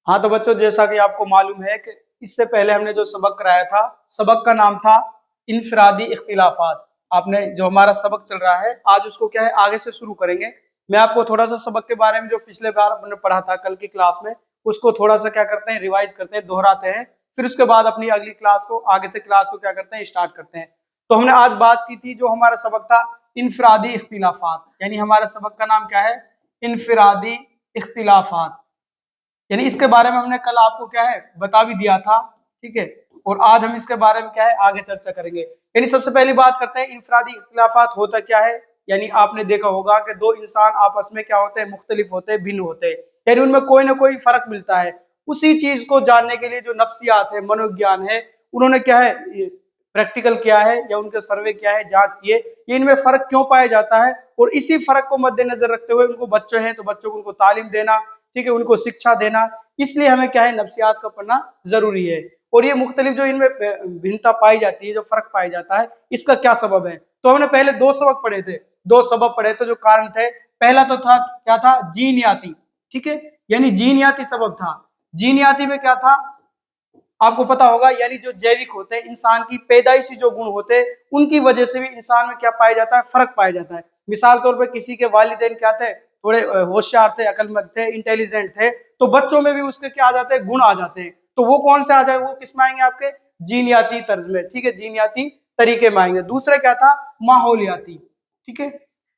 हाँ तो बच्चों, जैसा कि आपको मालूम है कि इससे पहले हमने जो सबक कराया था, सबक का नाम था इनफरादी इख्तिलाफात। आपने जो हमारा सबक चल रहा है आज उसको क्या है आगे से शुरू करेंगे। मैं आपको थोड़ा सा सबक के बारे में जो पिछले बार हमने पढ़ा था कल की क्लास में, उसको थोड़ा सा क्या करते हैं, रिवाइज करते हैं, दोहराते हैं। फिर उसके बाद अपनी अगली क्लास को आगे से क्लास को क्या करते हैं, स्टार्ट करते हैं। तो हमने आज बात की थी, जो हमारा सबक था इनफरादी इख्तिलाफात, यानी हमारा सबक का नाम क्या है, इनफरादी इख्तिलाफात। यानी इसके बारे में हमने कल आपको क्या है बता भी दिया था, ठीक है। और आज हम इसके बारे में क्या है आगे चर्चा करेंगे। यानी सबसे पहली बात करते हैं इनफरादी इख्तिलाफात होता क्या है। यानी आपने देखा होगा कि दो इंसान आपस में क्या होते हैं, मुख्तलिफ होते हैं, भिन्न होते हैं, यानी उनमें कोई ना कोई फर्क मिलता है। उसी चीज को जानने के लिए जो नफ्सियात है, मनोविज्ञान है, उन्होंने क्या है प्रैक्टिकल किया है या उनके सर्वे किया है, जांच किए ये इनमें फर्क क्यों पाया जाता है। और इसी फर्क को मद्देनजर रखते हुए उनको बच्चे हैं तो बच्चों को उनको तालीम देना, ठीक है, उनको शिक्षा देना, इसलिए हमें क्या है नफ्सियात का पढ़ना जरूरी है। और ये मुख्तलिफ जो इनमें भिन्नता पाई जाती है, जो फर्क पाया जाता है, इसका क्या सबब है। तो हमने पहले दो सबक पढ़े थे, दो सबब पढ़े थे जो कारण थे। पहला तो था क्या था, जीनियाती, ठीक है, यानी जीनियाती सबब था। जीनियाती में क्या था आपको पता होगा, यानी जो जैविक होते हैं, इंसान की पैदाइशी जो गुण होते हैं, उनकी वजह से भी इंसान में क्या पाया जाता है, फर्क पाया जाता है। मिसाल तौर पर किसी के वालिदैन क्या थे, थोड़े होशियार थे, अकलमंद थे, इंटेलिजेंट थे, तो बच्चों में भी उसके क्या आ जाते हैं, गुण आ जाते हैं। तो वो कौन से आ जाए, वो किस में आएंगे, आपके जीनियाती तर्ज में, ठीक है, जीनियाती तरीके में आएंगे। दूसरा क्या था, माहौलियाती, ठीक है,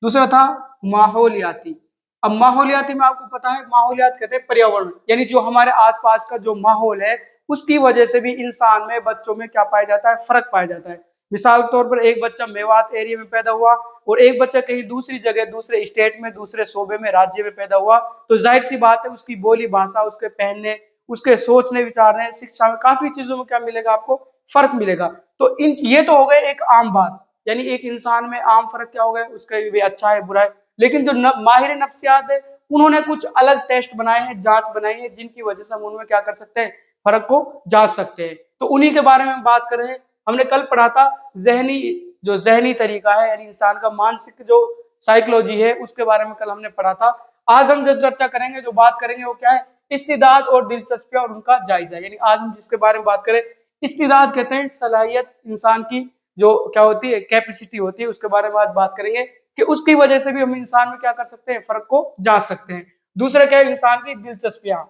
दूसरा था माहौलियाती। अब माहौलियाती में आपको पता है, माहौलियात कहते हैं पर्यावरण, यानी जो हमारे आसपास का जो माहौल है उसकी वजह से भी इंसान में, बच्चों में क्या पाया जाता है, फर्क पाया जाता है। मिसाल के तौर पर एक बच्चा मेवात एरिया में पैदा हुआ और एक बच्चा कहीं दूसरी जगह, दूसरे स्टेट में, दूसरे सूबे में, राज्य में पैदा हुआ, तो जाहिर सी बात है उसकी बोली भाषा, उसके पहनने, उसके सोचने विचारने, शिक्षा में, काफी चीजों में क्या मिलेगा आपको, फर्क मिलेगा। तो इन ये तो हो गए एक आम बात, यानी एक इंसान में आम फर्क क्या हो गया, उसका भी अच्छा है बुरा है। लेकिन जो माहिर नफ्सियात है, उन्होंने कुछ अलग टेस्ट बनाए हैं, जांच बनाई है, जिनकी वजह से हम उनमें क्या कर सकते हैं, फर्क को जांच सकते हैं। तो उन्हीं के बारे में बात कर रहे हैं। हमने कल पढ़ा था जहनी, जो जहनी तरीका है, यानी इंसान का मानसिक जो साइकोलॉजी है, उसके बारे में कल हमने पढ़ा था। आज हम जो चर्चा करेंगे, जो बात करेंगे, वो क्या है, इस्तिदाद और दिलचस्पियां और उनका जायजा। यानी आज हम जिसके बारे में बात करें, इस्तिदाद कहते हैं सलाहियत, इंसान की जो क्या होती है, कैपेसिटी होती है, उसके बारे में आज बात करेंगे कि उसकी वजह से भी हम इंसान में क्या कर सकते हैं, फर्क को जांच सकते हैं। दूसरा क्या है, इंसान की दिलचस्पियां,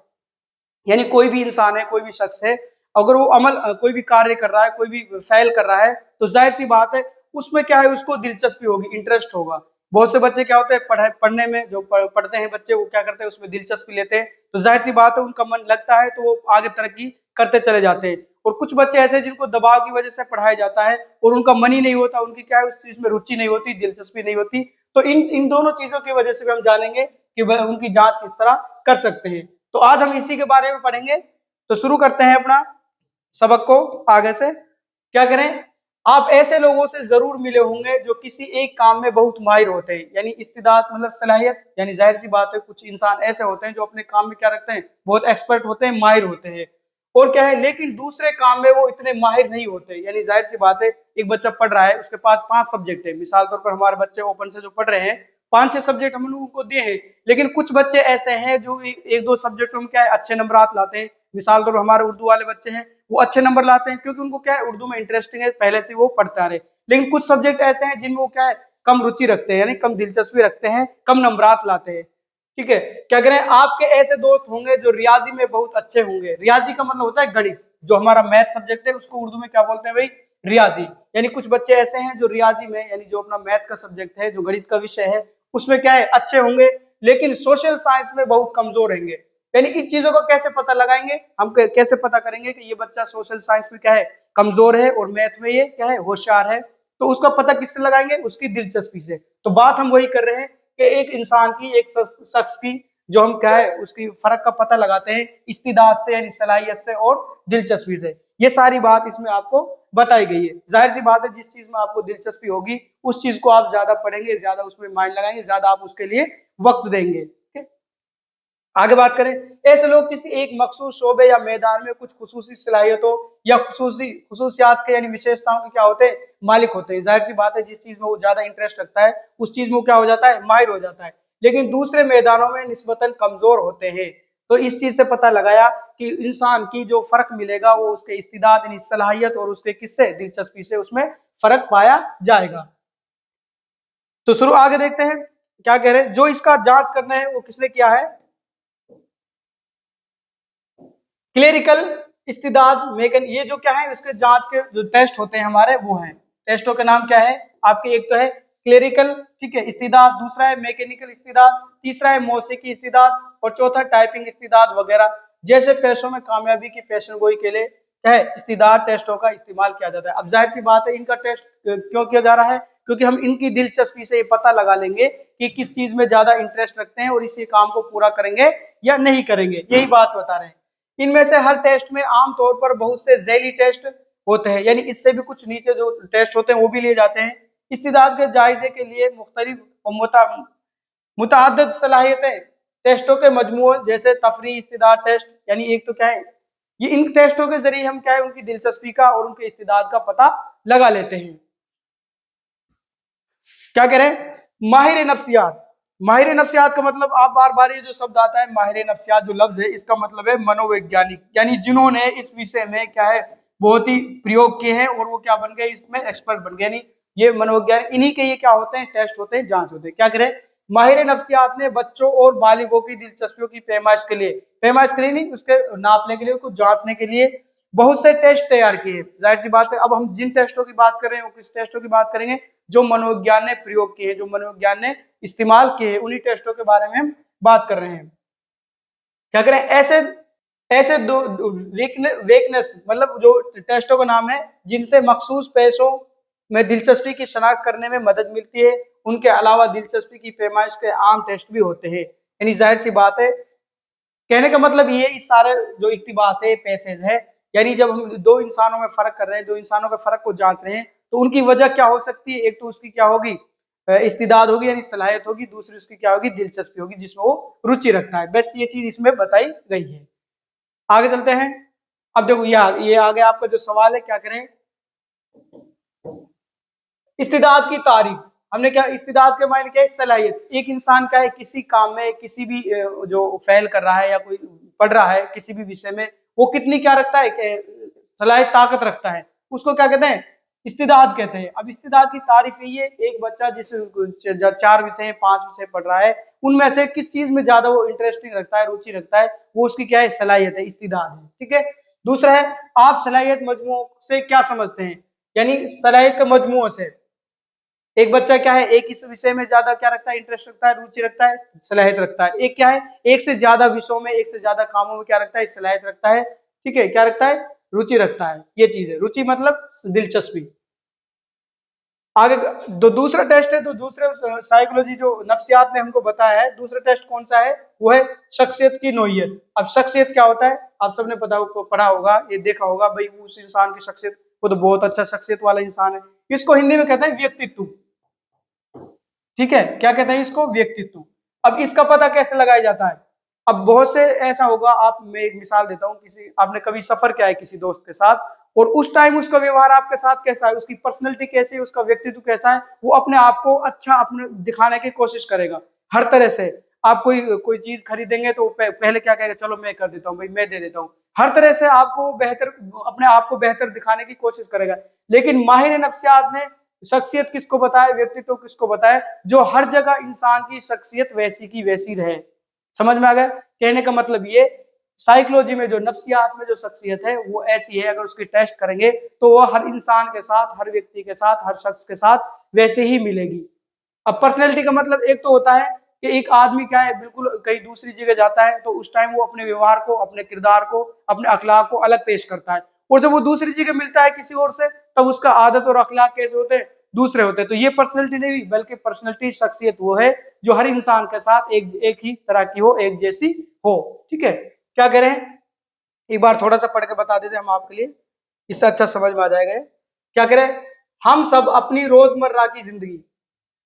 यानी कोई भी इंसान है, कोई भी शख्स है, अगर वो अमल कोई भी कार्य कर रहा है, कोई भी फैल कर रहा है, तो जाहिर सी बात है उसमें क्या है, उसको दिलचस्पी होगी, इंटरेस्ट होगा। बहुत से बच्चे क्या होते हैं, पढ़ने में जो पढ़ते हैं बच्चे, वो क्या करते हैं, उसमें दिलचस्पी लेते हैं, तो जाहिर सी बात है उनका मन लगता है तो वो आगे तरक्की करते चले जाते हैं। और कुछ बच्चे ऐसे जिनको दबाव की वजह से पढ़ाया जाता है और उनका मन ही नहीं होता, उनकी क्या है उस चीज में रुचि नहीं होती, दिलचस्पी नहीं होती। तो इन इन दोनों चीजों की वजह से भी हम जानेंगे कि वह उनकी जांच किस तरह कर सकते हैं। तो आज हम इसी के बारे में पढ़ेंगे। तो शुरू करते हैं अपना सबक को आगे से। क्या करें, आप ऐसे लोगों से जरूर मिले होंगे जो किसी एक काम में बहुत माहिर होते हैं, यानी इस्तिदाद मतलब सलाहियत, यानी जाहिर सी बात है कुछ इंसान ऐसे होते हैं जो अपने काम में क्या रखते हैं, बहुत एक्सपर्ट होते हैं, माहिर होते हैं। और क्या है, लेकिन दूसरे काम में वो इतने माहिर नहीं होते, यानी जाहिर सी बात है एक बच्चा पढ़ रहा है, उसके पास 5 सब्जेक्ट है, मिसाल तौर पर हमारे बच्चे ओपन से जो पढ़ रहे हैं, 5-6 सब्जेक्ट हम लोगों को दिए हैं, लेकिन कुछ बच्चे ऐसे हैं जो एक दो सब्जेक्टों में क्या है अच्छे नंबर लाते हैं। मिसाल तौर पर हमारे उर्दू वाले बच्चे हैं, वो अच्छे नंबर लाते हैं क्योंकि उनको क्या है, उर्दू में इंटरेस्टिंग है, पहले से वो पढ़ते आ रहे। लेकिन कुछ सब्जेक्ट ऐसे हैं जिनमें वो क्या है, कम रुचि रखते हैं, यानी कम दिलचस्पी रखते हैं, कम नंबरात लाते हैं, ठीक है। क्या करें, आपके ऐसे दोस्त होंगे जो रियाजी में बहुत अच्छे होंगे। रियाजी का मतलब होता है गणित, जो हमारा मैथ सब्जेक्ट है उसको उर्दू में क्या बोलते हैं भाई, रियाजी। यानी कुछ बच्चे ऐसे हैं जो रियाजी में, यानी जो अपना मैथ का सब्जेक्ट है, जो गणित का विषय है, उसमें क्या है अच्छे होंगे, लेकिन सोशल साइंस में बहुत कमजोर रहेंगे। यानी इन चीजों को कैसे पता लगाएंगे, हम कैसे पता करेंगे कि ये बच्चा सोशल साइंस में क्या है, कमजोर है, और मैथ में ये क्या है, होशियार है। तो उसका पता किससे लगाएंगे, उसकी दिलचस्पी से। तो बात हम वही कर रहे हैं कि एक इंसान की, एक शख्स की जो हम क्या है उसकी फर्क का पता लगाते हैं इस्तिदाद से, यानी सलाहियत से और दिलचस्पी से। ये सारी बात इसमें आपको बताई गई है। जाहिर सी बात है जिस चीज में आपको दिलचस्पी होगी उस चीज को आप ज्यादा पढ़ेंगे, ज्यादा उसमें माइंड लगाएंगे, ज्यादा आप उसके लिए वक्त देंगे। आगे बात करें, ऐसे लोग किसी एक मखसूस शोबे या मैदान में कुछ खुसूसी सलाहियतों या खुसूसियात के, यानी विशेषताओं के क्या होते हैं, मालिक होते हैं। जाहिर सी बात है जिस चीज में वो ज्यादा इंटरेस्ट रखता है उस चीज में वो क्या हो जाता है, माहिर हो जाता है। लेकिन दूसरे मैदानों में निस्बतन कमजोर होते हैं। तो इस चीज से पता लगाया कि इंसान की जो फर्क मिलेगा वो उसके इस्तिदाद यानी सलाहियत और उसके किससे दिलचस्पी से उसमें फर्क पाया जाएगा। तो शुरू आगे देखते हैं क्या कह रहे हैं। जो इसका जांच करना है वो किसने किया है, क्लेरिकल इस्तिदाद मेकन, ये जो क्या है इसके जांच के जो टेस्ट होते हैं हमारे वो हैं। टेस्टों का नाम क्या है आपके, एक तो है क्लेरिकल, ठीक है, इस्तिदाद, दूसरा है मैकेनिकल इस्तिदाद, तीसरा है मौसीकी इस्तिदाद और चौथा टाइपिंग इस्तिदाद वगैरह। जैसे पेशों में कामयाबी की पेशन गोई के लिए क्या है इस्तिदाद टेस्टों का इस्तेमाल किया जाता है। अब जाहिर सी बात है इनका टेस्ट क्यों किया जा रहा है, क्योंकि हम इनकी दिलचस्पी से ये पता लगा लेंगे कि किस चीज में ज्यादा इंटरेस्ट रखते हैं और इसी काम को पूरा करेंगे या नहीं करेंगे, यही बात बता रहे हैं। इनमें से हर टेस्ट में आमतौर पर बहुत से झैली टेस्ट होते हैं, यानी इससे भी कुछ नीचे जो टेस्ट होते हैं वो भी लिए जाते हैं। इस्तिदाद के जायजे के लिए मुख्तलिफ और मुतअद्दिद सलाहियतें टेस्टों के मजमू जैसे तफरी इस्तिदाद टेस्ट, यानी एक तो क्या है ये इन टेस्टों के जरिए हम क्या है उनकी दिलचस्पी का और उनके इस्तिदाद का पता लगा लेते हैं। क्या कह रहे हैं माहिर नफ्सियात। माहिर नफ्सियात का मतलब आप बार बार ये जो शब्द आता है माहिर नफ्सियात जो लफ्ज है इसका मतलब है मनोवैज्ञानिक, यानी जिन्होंने इस विषय में क्या है बहुत ही प्रयोग किए हैं और वो क्या बन गए इसमें एक्सपर्ट बन गए। नहीं ये मनोवैज्ञानिक इन्हीं के ये क्या होते हैं टेस्ट होते हैं, जांच होते हैं। क्या करें माहिर नफ्सियात ने बच्चों और बालिगों की दिलचस्पियों की पैमाइश के लिए नहीं उसके नापने के लिए उसको जांचने के लिए बहुत से टेस्ट तैयार किए। जाहिर सी बात है अब हम जिन टेस्टों की बात कर रहे हैं वो किस टेस्टों की बात करेंगे, जो मनोविज्ञान ने प्रयोग किए, जो मनोविज्ञान ने इस्तेमाल किए, उन्हीं टेस्टों के बारे में हम बात कर रहे हैं। क्या करें ऐसे ऐसे दो वीकनेस मतलब जो टेस्टों का नाम है जिनसे मखसूस पेशों में दिलचस्पी की शनाख्त करने में मदद मिलती है। उनके अलावा दिलचस्पी की पैमाइश के आम टेस्ट भी होते हैं। यानी जाहिर सी बात है कहने का मतलब ये इस सारे जो इक्तिबास है पैसेज है, यानी जब हम दो इंसानों में फर्क कर रहे हैं, दो इंसानों के फर्क को जांच रहे हैं तो उनकी वजह क्या हो सकती है, एक तो उसकी क्या होगी इस्तिदाद होगी यानी सलाहियत होगी, दूसरी उसकी क्या होगी दिलचस्पी होगी जिसमें वो रुचि रखता है। बस ये चीज इसमें बताई गई है। आगे चलते हैं। अब देखो ये आगे आपका जो सवाल है क्या करें इस्तिदाद की तारीफ। हमने क्या इस्तिदाद के मायने क्या है सलाहियत, एक इंसान का है किसी काम में किसी भी जो फेल कर रहा है या कोई पढ़ रहा है किसी भी विषय में वो कितनी क्या रखता है सलाहियत ताकत रखता है, उसको क्या कहते हैं इस्तिदाद कहते हैं। अब इस्तिदाद की तारीफ ये एक बच्चा जिस 4 विषय 5 विषय पढ़ रहा है उनमें से किस चीज में ज्यादा वो इंटरेस्टिंग रखता है रुचि रखता है वो उसकी क्या है सलाहियत है इस्तिदाद है। ठीक है दूसरा है आप सलाहियत मजमुओं से क्या समझते हैं, यानी सलाहियत के मजमुओं से एक बच्चा क्या है एक इस विषय में ज्यादा क्या रखता है इंटरेस्ट रखता है रुचि रखता है सलाहियत रखता है, एक क्या है एक से ज्यादा विषयों में एक से ज्यादा कामों में क्या रखता है सलाहियत रखता है। ठीक है क्या रखता है रुचि रखता है, ये चीज है रुचि मतलब दिलचस्पी। आगे दूसरा टेस्ट है तो दूसरे साइकोलॉजी जो नफ्सियात ने हमको बताया है दूसरा टेस्ट कौन सा है वो है शख्सियत की नोयत। अब शख्सियत क्या होता है आप सबने पढ़ा होगा ये देखा होगा भाई उस इंसान की शख्सियत वो तो बहुत अच्छा शख्सियत वाला इंसान है, इसको हिंदी में कहते हैं व्यक्तित्व। ठीक है क्या कहते हैं इसको व्यक्तित्व। अब इसका पता कैसे लगाया जाता है, अब बहुत से ऐसा होगा आप मैं एक मिसाल देता हूँ किसी आपने कभी सफर किया है किसी दोस्त के साथ और उस टाइम उसका व्यवहार आपके साथ कैसा है उसकी पर्सनैलिटी कैसी है उसका व्यक्तित्व कैसा है वो अपने आप को अच्छा अपने दिखाने की कोशिश करेगा हर तरह से। आप कोई चीज खरीदेंगे तो पहले क्या कहेगा चलो मैं कर देता हूँ भाई मैं दे देता हूँ, हर तरह से आपको बेहतर अपने आप को बेहतर दिखाने की कोशिश करेगा। लेकिन माहिर नफ्सियात ने शख्सियत किसको बताया व्यक्तित्व किसको बताया जो हर जगह इंसान की शख्सियत वैसी की वैसी रहे। समझ में आ गया कहने का मतलब ये साइकोलॉजी में जो नफ्सियात में जो शख्सियत है वो ऐसी है अगर उसकी टेस्ट करेंगे तो वो हर इंसान के साथ हर व्यक्ति के साथ हर शख्स के साथ वैसे ही मिलेगी। अब पर्सनैलिटी का मतलब एक तो होता है कि एक आदमी क्या है बिल्कुल कहीं दूसरी जगह जाता है तो उस टाइम वो अपने व्यवहार को अपने किरदार को अपने अखलाक को अलग पेश करता है और जब वो दूसरी जगह मिलता है किसी और से तब उसका आदत और अखलाक कैसे होते हैं दूसरे होते हैं। तो ये पर्सनैलिटी नहीं बल्कि पर्सनैलिटी शख्सियत वो है जो हर इंसान के साथ एक ही तरह की हो एक जैसी हो। ठीक है क्या करें एक बार थोड़ा सा पढ़ के बता देते हम आपके लिए इससे अच्छा समझ में आ जाएगा। क्या करें हम सब अपनी रोजमर्रा की जिंदगी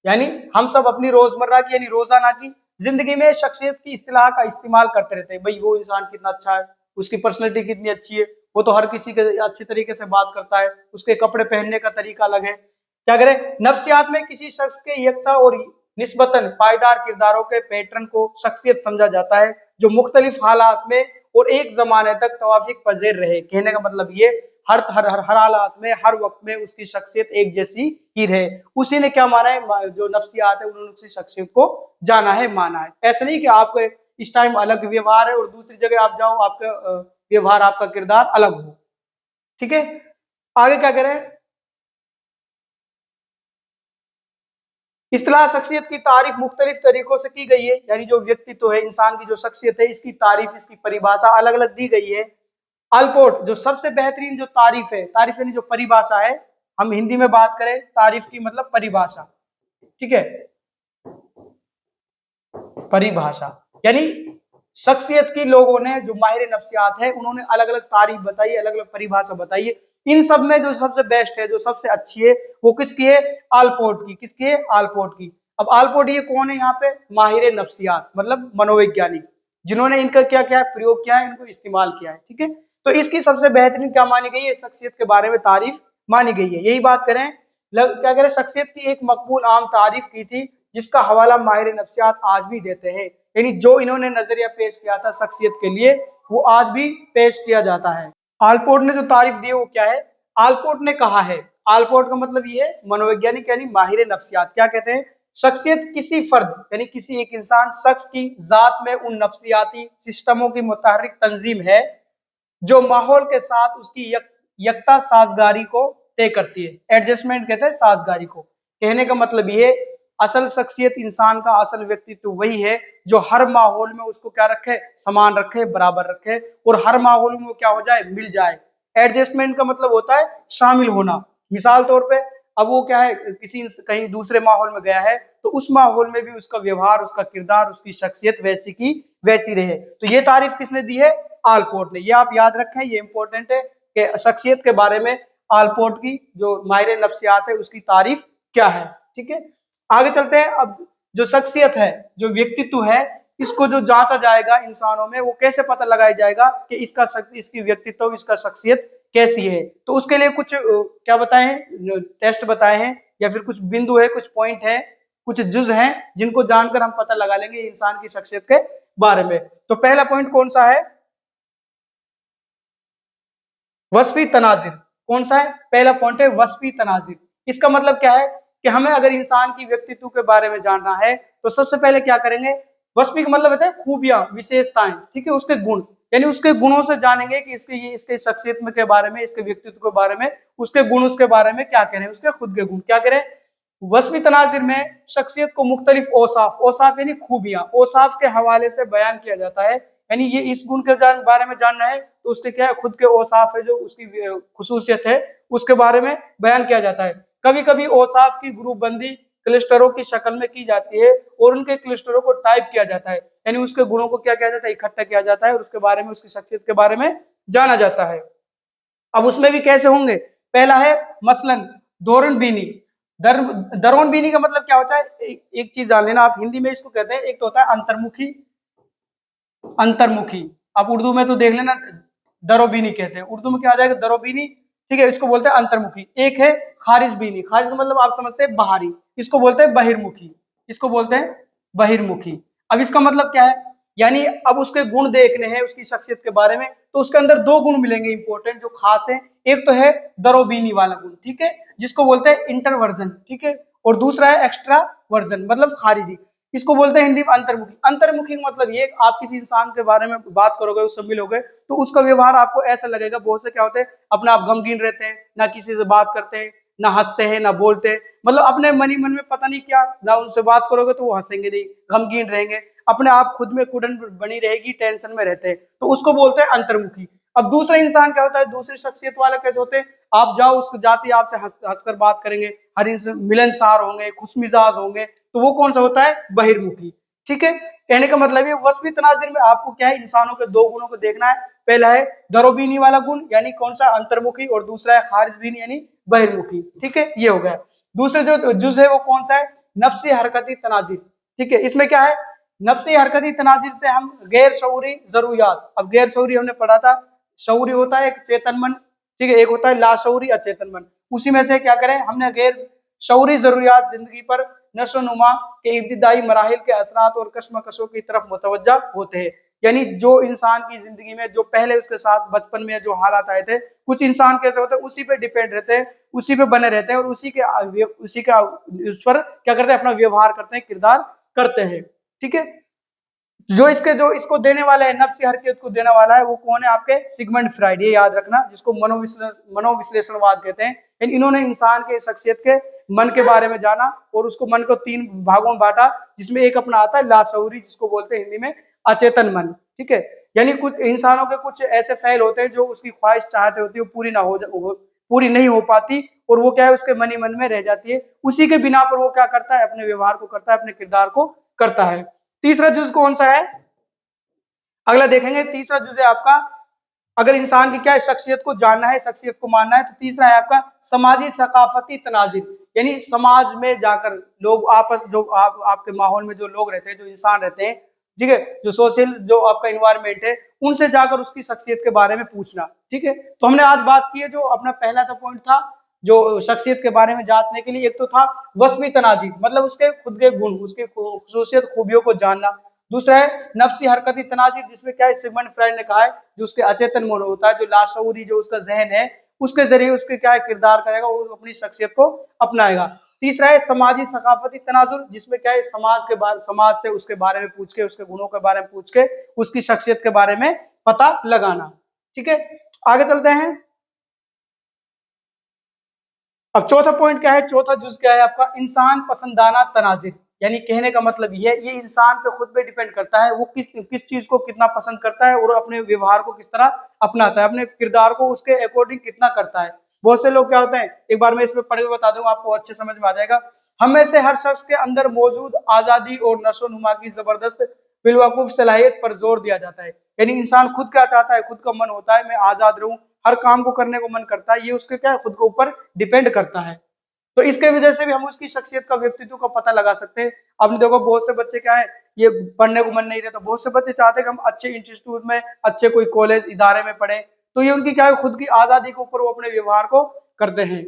यानी हम सब अपनी रोजमर्रा की यानी रोजाना की जिंदगी में शख्सियत की इस्तिलाह का इस्तेमाल करते रहते हैं। भाई वो इंसान कितना अच्छा है उसकी पर्सनैलिटी कितनी अच्छी है वो तो हर किसी के अच्छी तरीके से बात करता है उसके कपड़े पहनने का तरीका अलग है। क्या करें नफ्सियात में किसी शख्स के यकता और निस्बतन पायदार किरदारों के पैटर्न को शख्सियत समझा जाता है, जो मुख्तलिफ हालात में और एक जमाने तक तवाफिक पजेर रहे। कहने का मतलब ये हर हालात में, हर वक्त में उसकी शख्सियत एक जैसी ही रहे। उसी ने क्या माना है, जो नफ्सियात है उन्होंने उसी शख्सियत को जाना है, माना है। ऐसा नहीं कि आपको इस टाइम अलग व्यवहार है और दूसरी जगह आप जाओ आपका व्यवहार, आपका किरदार अलग हो। ठीक है, आगे क्या करें। इस्तिलाह शख्सियत की तारीफ मुख्तलिफ तरीकों से की गई है, यानी जो व्यक्तित्व है इंसान की, जो शख्सियत है, इसकी तारीफ, इसकी परिभाषा अलग अलग दी गई है। अल्पोर्ट जो सबसे बेहतरीन जो तारीफ यानी जो परिभाषा है, हम हिंदी में बात करें तारीफ की मतलब परिभाषा, ठीक है, परिभाषा यानी शख्सियत की लोगों ने, जो माहिर नफ्सियात है, उन्होंने अलग अलग तारीफ बताई, अलग अलग परिभाषा बताई है। इन सब में जो सबसे बेस्ट है, जो सबसे अच्छी है, वो किसकी है, आलपोर्ट की। किसकी है, आलपोर्ट की। अब आलपोर्ट ये कौन है यहाँ पे, माहिर नफ्सियात मतलब मनोवैज्ञानिक, जिन्होंने इनका क्या क्या प्रयोग किया है, इनको इस्तेमाल किया है। ठीक है, तो इसकी सबसे बेहतरीन क्या मानी गई है, शख्सियत के बारे में तारीफ मानी गई है। यही बात करें, क्या करें, शख्सियत की एक मकबूल आम तारीफ की थी, जिसका हवाला माहिर नफ्सियात आज भी देते हैं। यानी जो इन्होंने नजरिया पेश किया था शख्सियत के लिए, वो आज भी पेश किया जाता है। आलपोर्ट ने जो तारीफ दी है वो क्या है, आलपोर्ट ने कहा है, आलपोर्ट का मतलब ये है मनोवैज्ञानिक यानी माहिर नफ्सियात, क्या कहते हैं, शख्सियत किसी फर्द यानी किसी एक इंसान शख्स की जात में उन नफ्सियाती सिस्टमों की मुतहर्रिक तंजीम है, जो माहौल के साथ उसकी यकता साजगारी को तय करती है। एडजस्टमेंट कहते हैं साजगारी को। कहने का मतलब ये, असल शख्सियत, इंसान का असल व्यक्तित्व वही है जो हर माहौल में उसको क्या रखे, समान रखे, बराबर रखे, और हर माहौल में वो क्या हो जाए, मिल जाए। एडजस्टमेंट का मतलब होता है शामिल होना। मिसाल तौर पे, अब वो क्या है, किसी कहीं दूसरे माहौल में गया है, तो उस माहौल में भी उसका व्यवहार, उसका किरदार, उसकी शख्सियत वैसी की वैसी रहे। तो ये तारीफ किसने दी है, आलपोर्ट ने। ये आप याद रखें, ये इंपॉर्टेंट है कि शख्सियत के बारे में आलपोर्ट की, जो माहिर नफ्सियात है, उसकी तारीफ क्या है। ठीक है, आगे चलते हैं। अब जो शख्सियत है, जो व्यक्तित्व है, इसको जो जांचा जाएगा इंसानों में, वो कैसे पता लगाया जाएगा कि इसकी व्यक्तित्व, इसका शख्सियत कैसी है। तो उसके लिए कुछ क्या बताए हैं, टेस्ट बताए हैं, या फिर कुछ बिंदु है, कुछ पॉइंट है, कुछ जुज हैं, जिनको जानकर हम पता लगा लेंगे इंसान की शख्सियत के बारे में। तो पहला पॉइंट कौन सा है, वस्फी तनाजिर। कौन सा है, पहला पॉइंट है वस्फी तनाजिर। इसका मतलब क्या है कि हमें अगर इंसान की व्यक्तित्व के बारे में जानना है, तो सबसे पहले क्या करेंगे, वस्फी का मतलब होता है खूबियां, विशेषताएं, ठीक है, उसके गुण, यानी उसके गुणों से जानेंगे कि इसके शख्सियत में के बारे में, इसके व्यक्तित्व के बारे में, उसके गुण, उसके बारे में क्या करें, उसके खुद के गुण क्या करें। वस्फी तनाजिर में शख्सियत को मुख्तलिफ औसाफ, औसाफ यानी खूबियां, औसाफ के हवाले से बयान किया जाता है। यानी ये इस गुण के बारे में जानना है, तो उसके क्या है, खुद के औसाफ है, जो उसकी खुसूसियत है, उसके बारे में बयान किया जाता है। कभी कभी औसाफ की ग्रुप बंदी क्लस्टरों की शक्ल में की जाती है, और उनके क्लस्टरों को टाइप किया जाता है, यानी उसके गुणों को क्या किया जाता है, इकट्ठा किया जाता है, और उसके बारे में, उसकी शख्सियत के बारे में जाना जाता है। अब उसमें भी कैसे होंगे, पहला है मसलन दोरन बीनी। दरोन बीनी का मतलब क्या होता है, एक चीज जान लेना आप, हिंदी में इसको कहते हैं, एक तो होता है अंतर्मुखी, अंतर्मुखी। आप उर्दू में तो देख लेना, दरोबीनी कहते हैं, उर्दू में क्या आ जाएगा, दरोबीनी, ठीक है, इसको बोलते हैं अंतर्मुखी। एक है खारिज बीनी, खारिज का मतलब आप समझते हैं बाहरी, इसको बोलते हैं बहिर्मुखी, इसको बोलते हैं बहिर्मुखी। अब इसका मतलब क्या है, यानी अब उसके गुण देखने हैं, उसकी शख्सियत के बारे में, तो उसके अंदर दो गुण मिलेंगे इंपॉर्टेंट, जो खास है। एक तो है दरोबीनी वाला गुण, ठीक है, जिसको बोलते हैं इंटरवर्जन, ठीक है, और दूसरा है एक्स्ट्रा वर्जन मतलब खारिजी, इसको बोलते हैं हिंदी में अंतर्मुखी। अंतर्मुखी का मतलब ये, आप किसी इंसान के बारे में बात करोगे, उससे मिलोगे, तो उसका व्यवहार आपको ऐसा लगेगा, बहुत से क्या होते हैं, अपना आप गमगीन रहते हैं, ना किसी से बात करते हैं, ना हंसते हैं, ना बोलते हैं, मतलब अपने मन ही मन में पता नहीं क्या, ना उनसे बात करोगे तो वो हंसेंगे नहीं, गमगीन रहेंगे, अपने आप खुद में कुड़न बनी रहेगी, टेंशन में रहते हैं, तो उसको बोलते हैं अंतर्मुखी। अब दूसरा इंसान क्या होता है, दूसरी शख्सियत वाले कैसे होते हैं, आप जाओ उसको जाती, आपसे हंसकर बात करेंगे, हर इंसान मिलनसार होंगे, खुशमिजाज होंगे, तो वो कौन सा होता है, बहिर्मुखी। ठीक है, कहने का मतलब ये, वस्फी तनाजिर में आपको क्या है, इंसानों के दो गुणों को देखना है। पहला है दरोबीनी वाला गुण, यानी कौन सा, अंतर्मुखी, और दूसरा है खारिजबीनी यानी बहिर्मुखी। ठीक है, ये हो गया। दूसरे जो जुज है वो कौन सा है, नफ्सी हरकती तनाजिर। ठीक है, इसमें क्या है, नफ्सी हरकती तनाजिर से हम गैर शऊरी जरूरियात, अब गैर शऊरी हमने पढ़ा था, शऊरी होता है एक चेतन मन, ठीक है, एक होता है लाशऊरी अचेतन मन, उसी में से क्या करें, हमने गैर शऊरी जरूरियात जिंदगी पर नशोनुमा के इब्तिदाई मराहिल के असरात और कशमकशों की तरफ मुतवज्जा होते हैं। यानी जो इंसान की जिंदगी में जो पहले उसके साथ बचपन में जो हालात आए थे, कुछ इंसान कैसे होते हैं उसी पे डिपेंड रहते हैं, उसी पे बने रहते हैं और उसी का उस पर क्या करते हैं, अपना व्यवहार करते हैं, किरदार करते हैं। ठीक है, जो इसको देने वाला है, नफ्सी हरकत को देने वाला है, वो कौन है? आपके सिगमंड फ्राइड, ये याद रखना, जिसको मनोविश्लेषणवाद कहते हैं। इन्होंने इंसान के शख्सियत के मन के बारे में जाना और उसको मन को 3 भागों में बांटा, जिसमें एक अपना आता है लाशऊरी, जिसको बोलते हैं हिंदी में अचेतन मन। ठीक है, यानी कुछ इंसानों के कुछ ऐसे फैल होते हैं जो उसकी ख्वाहिश चाहते होती है, पूरी नहीं हो पाती, और वो क्या है, उसके मन ही मन में रह जाती है। उसी के बिना पर वो क्या करता है, अपने व्यवहार को करता है, अपने किरदार को करता है। तीसरा जुज कौन सा है, अगला देखेंगे। तीसरा जुज है आपका, अगर इंसान की क्या है, शख्सियत को जानना है, शख्सियत को मानना है, तो तीसरा है आपका समाजी सकाफती तनाजिर। यानी समाज में जाकर लोग आपस जो आपके माहौल में जो लोग रहते हैं, जो इंसान रहते हैं, ठीक है, जो सोशल जो आपका इन्वायरमेंट है, उनसे जाकर उसकी शख्सियत के बारे में पूछना। ठीक है, तो हमने आज बात की है, जो अपना पहला तो पॉइंट था जो शख्सियत के बारे में जानने के लिए, एक तो था वस्मी तनाजीर, मतलब उसके खुद के गुण, उसकी खुसूसियत खूबियों को जानना। दूसरा है नफ्सी हरकती तनाजीर, जिसमें क्या है, सिगमंड फ्राइड ने कहा है, जो उसके अचेतन मन होता है, जो लाशऊरी जो उसका जहन है, उसके जरिए उसके क्या है किरदार करेगा, वो अपनी शख्सियत को अपनाएगा। तीसरा है समाजी सकाफती तनाजुर, जिसमें क्या है, समाज से उसके बारे में पूछ के, उसके गुणों के बारे में पूछ के, उसकी शख्सियत के बारे में पता लगाना। ठीक है, आगे चलते हैं। अब चौथा पॉइंट क्या है, चौथा जुज क्या है आपका, इंसान पसंदाना तनाजिर। यानी कहने का मतलब ये इंसान पे खुद पे डिपेंड करता है, वो किस चीज को कितना पसंद करता है और अपने व्यवहार को किस तरह अपनाता है, अपने किरदार को उसके अकॉर्डिंग कितना करता है। बहुत से लोग क्या होते हैं, एक बार मैं इसमें पढ़ के बता दूं, आपको अच्छे समझ में आ जाएगा। हम में से हर शख्स के अंदर मौजूद आजादी और नशोनुमा की जबरदस्त बिलवकूफ सलाहियत पर जोर दिया जाता है। यानी इंसान खुद क्या चाहता है, खुद का मन होता है मैं आजाद रहूं, हर काम को करने को मन करता है, ये उसके क्या है, खुद के ऊपर डिपेंड करता है। तो इसके वजह से भी हम उसकी शख्सियत का, व्यक्तित्व का पता लगा सकते हैं। आपने देखो बहुत से बच्चे क्या है, ये पढ़ने को मन नहीं रहता, बहुत से बच्चे चाहते हैं कि हम अच्छे इंस्टीट्यूट में, अच्छे कोई कॉलेज इदारे में पढ़े, तो ये उनकी क्या है, खुद की आजादी के ऊपर वो अपने व्यवहार को करते हैं।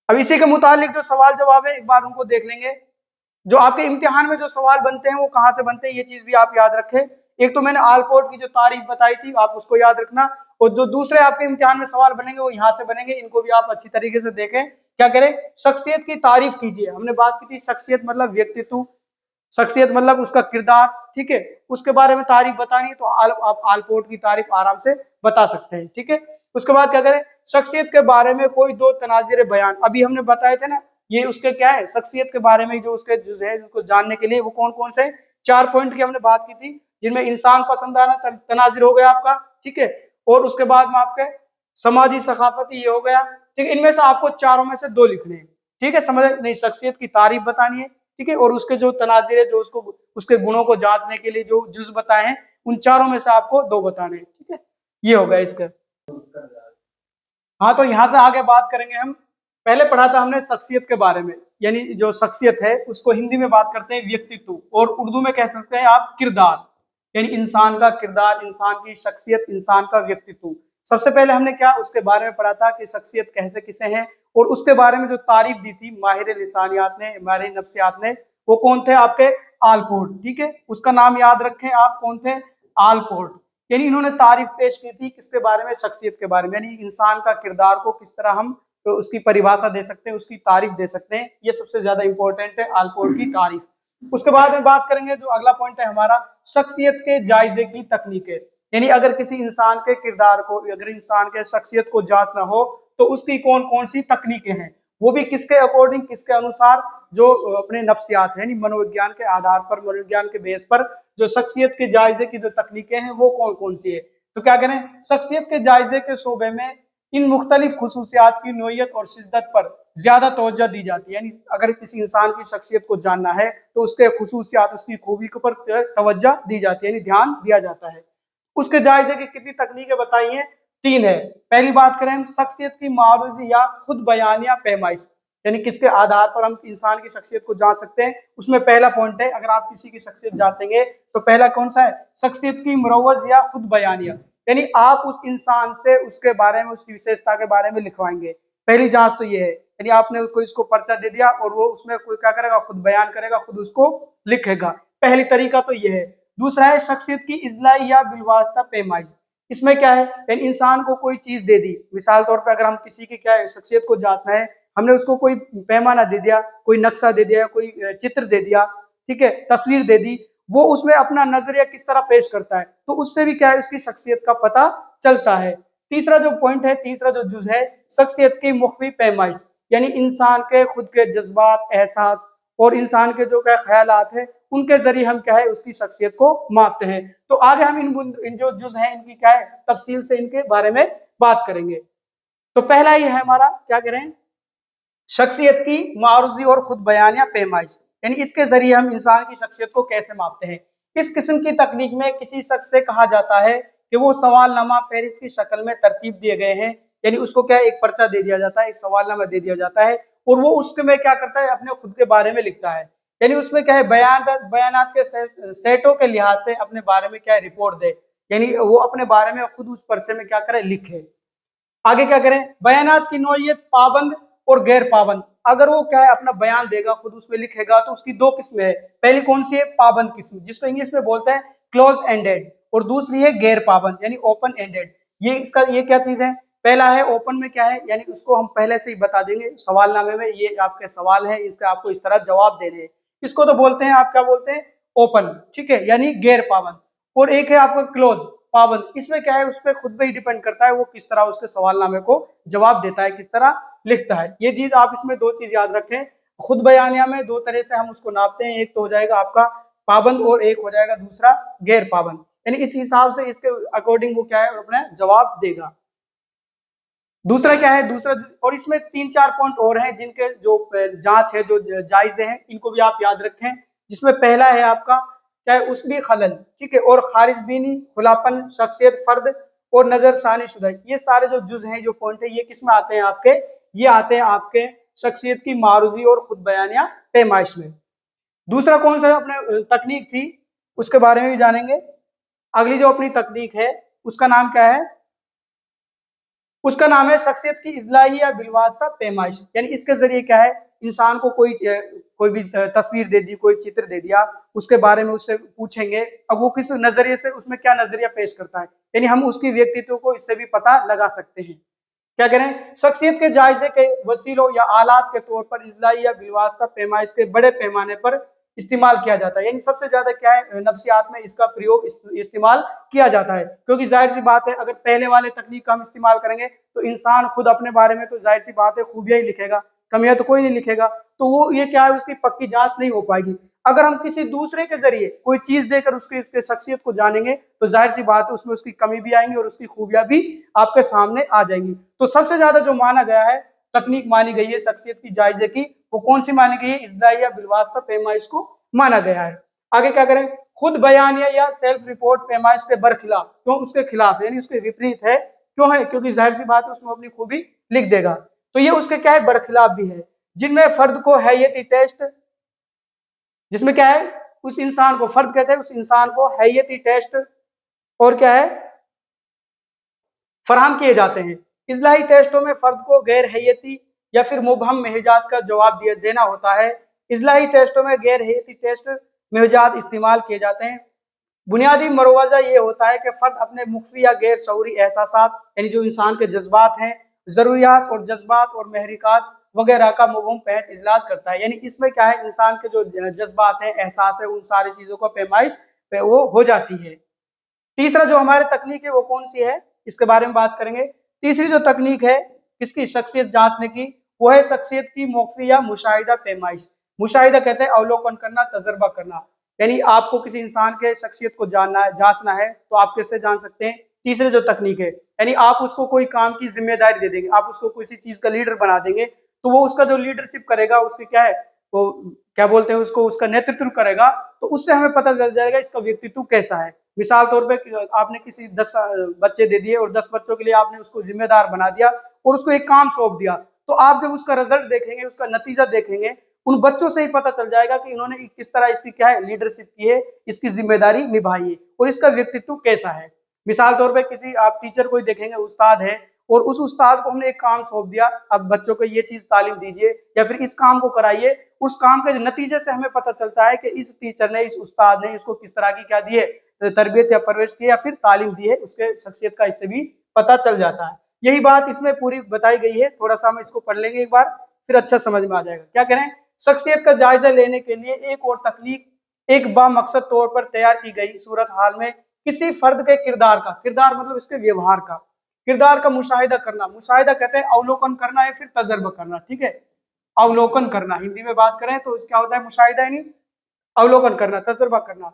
अब इसी के मुतालिक जो सवाल जवाब है, एक बार उनको देख लेंगे। जो आपके इम्तिहान में जो सवाल बनते हैं वो कहाँ से बनते हैं, ये चीज भी आप याद रखें। एक तो मैंने आलपोर्ट की जो तारीफ बताई थी, आप उसको याद रखना, और जो दूसरे आपके इम्तिहान में सवाल बनेंगे वो यहाँ से बनेंगे, इनको भी आप अच्छी तरीके से देखें। क्या करें, शख्सियत की तारीफ कीजिए। हमने बात की थी शख्सियत मतलब व्यक्तित्व, शख्सियत मतलब उसका किरदार। ठीक है, उसके बारे में तारीफ बतानी है तो आप आलपोर्ट की तारीफ आराम से बता सकते हैं। ठीक है, उसके बाद क्या करें, शख्सियत के बारे में कोई दो तनाजिर बयान, अभी हमने बताए थे ना, ये उसके क्या है, शख्सियत के बारे में जो उसके जुज है, उसको जानने के लिए वो कौन कौन से 4 पॉइंट की हमने बात की थी, जिनमें इंसान पसंदाना तनाजिर हो गया आपका। ठीक है, और उसके बाद में आपके समाजी सकाफती ये हो गया। ठीक है, इनमें से आपको चारों में से 2 लिखने हैं। ठीक है, समझ नहीं, शख्सियत की तारीफ बतानी है, ठीक है, और उसके जो तनाजिर है, जो उसको उसके गुणों को जांचने के लिए जो जुज बताए हैं, उन चारों में से आपको 2 बताने हैं। ठीक है, ये हो गया इसका। हाँ, तो यहाँ से आगे बात करेंगे हम। पहले पढ़ा था हमने शख्सियत के बारे में, यानी जो शख्सियत है उसको हिंदी में बात करते हैं व्यक्तित्व, और उर्दू में कह सकते हैं आप किरदार। यानी इंसान का किरदार, इंसान की शख्सियत, इंसान का व्यक्तित्व। सबसे पहले हमने क्या उसके बारे में पढ़ा था कि शख्सियत कैसे किसे है, और उसके बारे में जो तारीफ दी थी माहिर लिसानियात ने, माहिर नफ्सियात ने, वो कौन थे आपके, आलपोर्ट। ठीक है, उसका नाम याद रखें आप, कौन थे, आलपोर्ट। यानी इन्होंने तारीफ पेश की थी किसके बारे में, शख्सियत के बारे में, यानी इंसान का किरदार को किस तरह हम तो उसकी परिभाषा दे सकते हैं, उसकी तारीफ दे सकते हैं, ये सबसे ज्यादा इंपॉर्टेंट है, आलपोर्ट की तारीफ। उसके बाद में बात करेंगे, जो अगला पॉइंट है हमारा, शख्सियत के जायजे की तकनीकें। यानी अगर किसी इंसान के किरदार को, अगर इंसान के शख्सियत को जांचना हो तो उसकी कौन कौन सी तकनीकें हैं, वो भी किसके अकॉर्डिंग, किसके अनुसार, जो अपने नफ्सियात है, यानी मनोविज्ञान के आधार पर, मनोविज्ञान के बेस पर जो शख्सियत के जायजे की जो तकनीकें हैं वो कौन कौन सी है। तो क्या करें, शख्सियत के जायजे के शोबे में इन मुख्तलिफ खुसूसियात की नोयत और शिद्दत पर ज्यादा तवज्जो दी जाती है। यानी अगर किसी इंसान की शख्सियत को जानना है तो उसके खुसूसियात, उसकी खूबी के ऊपर तवज्जो दी जाती है, यानी ध्यान दिया जाता है। उसके जायजे की कितनी तकनीकें बताई हैं, 3 है। पहली बात करें हम, शख्सियत की मारूजी या खुद बयान या पैमाइश, यानी किसके आधार पर हम इंसान की शख्सियत को जान सकते हैं। उसमें पहला पॉइंट है, अगर आप किसी की शख्सियत जांचेंगे तो पहला कौन सा है, शख्सियत की मुरव्वज या खुद बयानिया, यानी आप उस इंसान से उसके बारे में, उसकी विशेषता के बारे में लिखवाएंगे। पहली जांच तो ये है, यानी आपने उसको इसको पर्चा दे दिया और वो उसमें कोई क्या करेगा, खुद बयान करेगा, खुद उसको लिखेगा। पहली तरीका तो ये है। दूसरा है शख्सियत की इजलाई या बिलवास्ता पैमाइश। इसमें क्या है, यानी इंसान को कोई चीज दे दी, मिसाल तौर पर अगर हम किसी की क्या है शख्सियत को जांचना है, हमने उसको कोई पैमाना दे दिया, कोई नक्शा दे दिया, कोई चित्र दे दिया, ठीक है, तस्वीर दे दी, वो उसमें अपना नजरिया किस तरह पेश करता है, तो उससे भी क्या है उसकी शख्सियत का पता चलता है। तीसरा जो पॉइंट है, तीसरा जो जुज है, शख्सियत की मुख्फी पैमाइश, यानी इंसान के खुद के जज्बात, एहसास और इंसान के जो क्या ख्यालात है, उनके जरिए हम क्या है उसकी शख्सियत को मापते हैं। तो आगे हम इन जो जुज हैं इनकी क्या है तफसील से इनके बारे में बात करेंगे। तो पहला ये है हमारा क्या कह रहे हैं, शख्सियत की मारूजी और खुद बयान या पैमाइश, यानी इसके जरिए हम इंसान की शख्सियत को कैसे मापते हैं। इस किस्म की तकनीक में किसी शख्स से कहा जाता है कि वो सवालनामा फहरिस्त की शक्ल में तरतीब दिए गए हैं, यानी उसको क्या है एक पर्चा दे दिया जाता है, एक सवालनामा दे दिया जाता है, और वो उसके में क्या करता है अपने खुद के बारे में लिखता है, यानी उसमें क्या है बयानात के सेटों के लिहाज से अपने बारे में क्या है रिपोर्ट दे, यानी वो अपने बारे में खुद उस पर्चे में क्या करे लिखे। आगे क्या करें, बयानात की नौइयत पाबंद और गैर पाबंद। अगर वो क्या है अपना बयान देगा खुद उसमें लिखेगा तो उसकी दो किस्में है। पहली कौन सी है, पाबंद किस्म, जिसको इंग्लिश में बोलते हैं क्लोज एंडेड, और दूसरी है गैर पाबंद यानी ओपन एंडेड। ये क्या चीज है, पहला है ओपन में क्या है, यानी उसको हम पहले से ही बता देंगे सवालनामे में, ये आपके सवाल है इसका आपको इस तरह जवाब देने हैं, इसको तो बोलते हैं आप क्या बोलते हैं ओपन, ठीक है, यानी गैर पाबंद। और एक है आपका क्लोज पाबंद, इसमें क्या है उस पर खुद पे ही डिपेंड करता है वो किस तरह उसके सवालनामे को जवाब देता है, किस तरह लिखता है। ये चीज आप इसमें दो चीज याद रखें, खुद बयानिया में दो तरह से हम उसको नापते हैं, एक तो हो जाएगा आपका पाबंद और एक हो जाएगा दूसरा गैर पाबंद, यानी इस हिसाब से इसके अकॉर्डिंग वो क्या है अपना जवाब देगा। दूसरा क्या है, दूसरा और इसमें तीन चार पॉइंट और हैं जिनके जो जांच है जो जायजे हैं इनको भी आप याद रखें, जिसमें पहला है आपका क्या है उसमें खलल, ठीक है, और खारिज बीनी, खुलापन, शख्सियत फर्द और नजर सानी शुदा, ये सारे जो जुज हैं जो पॉइंट है ये किस में आते हैं आपके, ये आते हैं आपके शख्सियत की मारूजी और खुद बयानिया पैमाइश में। दूसरा कौन सा अपने तकनीक थी उसके बारे में भी जानेंगे। अगली जो अपनी तकनीक है उसका नाम क्या है, उसका नाम है शख्सियत की इजलाई या बिलवास्ता पैमाइश, यानी इसके जरिए क्या है इंसान को कोई भी तस्वीर दे दी, कोई चित्र दे दिया, उसके बारे में उससे पूछेंगे, अब वो किस नजरिए से उसमें क्या नजरिया पेश करता है, यानी हम उसकी व्यक्तित्व को इससे भी पता लगा सकते हैं। क्या करें, शख्सियत के जायजे के वसीलों या आलात के तौर पर इजलाई या बिलवास्ता पैमाइश के बड़े पैमाने पर इस्तेमाल किया जाता है, यानी सबसे ज्यादा क्या है नफ्सियात में इसका प्रयोग इस्तेमाल किया जाता है, क्योंकि जाहिर सी बात है अगर पहले वाले तकनीक का हम इस्तेमाल करेंगे तो इंसान खुद अपने बारे में तो जाहिर सी बात है खूबियां ही लिखेगा, कमियां तो कोई नहीं लिखेगा, तो वो ये क्या है उसकी पक्की जांच नहीं हो पाएगी। अगर हम किसी दूसरे के जरिए कोई चीज देकर उसके शख्सियत को जानेंगे तो जाहिर सी बात है उसमें उसकी कमी भी आएंगी और उसकी खूबियां भी आपके सामने आ जाएंगी। तो सबसे ज्यादा जो माना गया है तकनीक मानी गई है शख्सियत की जायजे की, वो कौन सी मानी गई है, इजदाई या बिलवास्ता पैमाइश को माना गया है। आगे क्या करें, खुद बयानिया या सेल्फ रिपोर्ट पैमाइश के बरखिलाफ, क्यों उसके खिलाफ यानी उसके विपरीत है, क्यों है, क्योंकि जाहिर सी बात है उसमें अपनी खूबी लिख देगा, तो ये उसके क्या है बरखिलाफ भी है। जिनमें फर्द को हैयती टेस्ट, जिसमें क्या है उस इंसान को फर्द कहते हैं, उस इंसान को हैयती टेस्ट और क्या है फराहम किए जाते हैं। इजलाही टेस्टों में फर्द को गैर हैयती या फिर मुबहम महजात का जवाब देना होता है। इजलाही टेस्टों में गैर हैयती टेस्ट महजात इस्तेमाल किए जाते हैं। बुनियादी मरवजा ये होता है कि फर्द अपने मुख्फी या गैर शऊरी एहसासात, यानी जो इंसान के जज्बात हैं, जरूरियात और जज्बात और महरिकात वगैरह का मुबहम पैच इजलास करता है, यानी इसमें क्या है इंसान के जो जज्बात हैं, एहसास है, उन सारी चीजों का पैमाइश पे वो हो जाती है। तीसरा जो हमारी तकनीक है वो कौन सी है, इसके बारे में बात करेंगे। तीसरी जो तकनीक है किसकी शख्सियत जांचने की, वो है शख्सियत की मौकफी या मुशाहिदा पैमाइश। मुशाहिदा कहते हैं अवलोकन करना, तजर्बा करना, यानी आपको किसी इंसान के शख्सियत को जानना है, जांचना है, तो आप किससे जान सकते हैं, तीसरी जो तकनीक है, यानी आप उसको कोई काम की जिम्मेदारी दे देंगे, आप उसको किसी चीज का लीडर बना देंगे, तो वो उसका जो लीडरशिप करेगा उसकी क्या है वो क्या बोलते हैं उसको, उसका नेतृत्व करेगा, तो उससे हमें पता चल जाएगा इसका व्यक्तित्व कैसा है। मिसाल तौर पे आपने किसी 10 बच्चे दे दिए और 10 बच्चों के लिए आपने उसको जिम्मेदार बना दिया और उसको एक काम सौंप दिया, तो आप जब उसका रिजल्ट देखेंगे, उसका नतीजा देखेंगे, उन बच्चों से ही पता चल जाएगा कि इन्होंने किस तरह इसकी क्या है लीडरशिप की है, इसकी जिम्मेदारी निभाई है और इसका व्यक्तित्व कैसा है। मिसाल तौर पे किसी आप टीचर को ही देखेंगे, उस्ताद है, और उस उस्ताद को हमने एक काम सौंप दिया, अब बच्चों को ये चीज तालीम दीजिए या फिर इस काम को कराइए, उस काम के नतीजे से हमें पता चलता है कि इस टीचर ने, इस उस्ताद ने इसको किस तरह की क्या दी है, तरबियत या परवरिश की या फिर तालीम दी है, उसके शख्सियत का इससे भी पता चल जाता है। यही बात इसमें पूरी बताई गई है, थोड़ा सा हम इसको पढ़ लेंगे एक बार, फिर अच्छा समझ में आ जाएगा। क्या कह रहे हैं, शख्सियत का जायजा लेने के लिए एक और तकनीक एक बामकसद तौर पर तैयार की गई सूरत हाल में किसी फर्द के किरदार का, किरदार मतलब इसके व्यवहार का, किरदार का मुशाहिदा करना, मुशाहिदा कहते हैं अवलोकन करना या फिर तजर्बा करना, ठीक है, अवलोकन करना, हिंदी में बात करें तो क्या होता है, मुशाहिदा यानी अवलोकन करना, तजर्बा करना,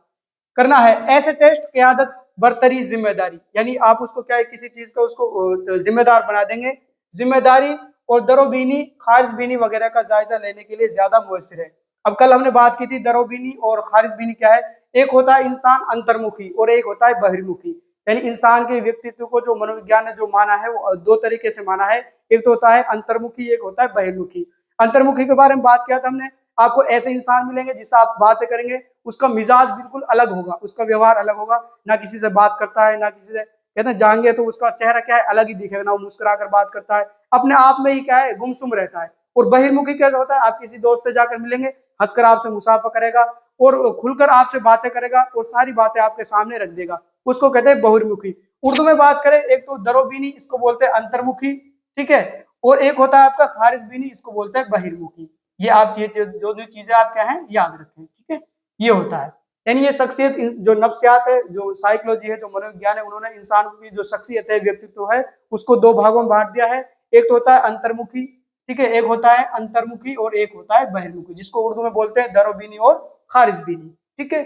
करना है। ऐसे टेस्ट क़यादत बरतरी जिम्मेदारी, यानी आप उसको क्या है, किसी चीज का उसको जिम्मेदार बना देंगे, जिम्मेदारी और दरोबीनी खारिजबीनी वगैरह का जायजा लेने के लिए ज्यादा मुयस्सर है। अब कल हमने बात की थी दरोबीनी और खारिजबीनी क्या है, एक होता है इंसान अंतर्मुखी और एक होता है बहिर्मुखी, यानी इंसान के व्यक्तित्व को जो मनोविज्ञान ने जो माना है वो दो तरीके से माना है, एक तो होता है अंतर्मुखी, एक होता है बहिर्मुखी। अंतर्मुखी के बारे में बात किया था हमने, आपको ऐसे इंसान मिलेंगे जिससे आप बातें करेंगे उसका मिजाज बिल्कुल अलग होगा, उसका व्यवहार अलग होगा, ना किसी से बात करता है, ना किसी से कहते हैं जाएंगे तो उसका चेहरा क्या है, अलग ही दिखेगा, ना वो मुस्कुरा कर बात करता है, अपने आप में ही क्या है, गुमसुम रहता है। और बहिर्मुखी कैसा होता है, आप किसी दोस्त से जाकर मिलेंगे, हंसकर आपसे मुसाफा करेगा और खुलकर आपसे बातें करेगा और सारी बातें आपके सामने रख देगा, उसको कहते हैं बहिर्मुखी। उर्दू में बात करें, एक तो दरोबीनी, इसको बोलते हैं अंतर्मुखी, ठीक है, और एक होता है आपका खारिजबीनी, इसको बोलते हैं बहिर्मुखी। ये आप ये जो जो चीजें आप क्या है याद रखें, ठीक है, ये होता है। यानी ये शख्सियत जो नफ्सियात है, जो साइकोलॉजी है, जो मनोविज्ञान है, उन्होंने इंसान की जो शख्सियत है, व्यक्तित्व है, उसको दो भागों में बांट दिया है। एक तो होता है अंतर्मुखी, ठीक है, एक होता है अंतर्मुखी और एक होता है बहिर्मुखी, जिसको उर्दू में बोलते हैं दरोबीनी और खारिजबीनी, ठीक है।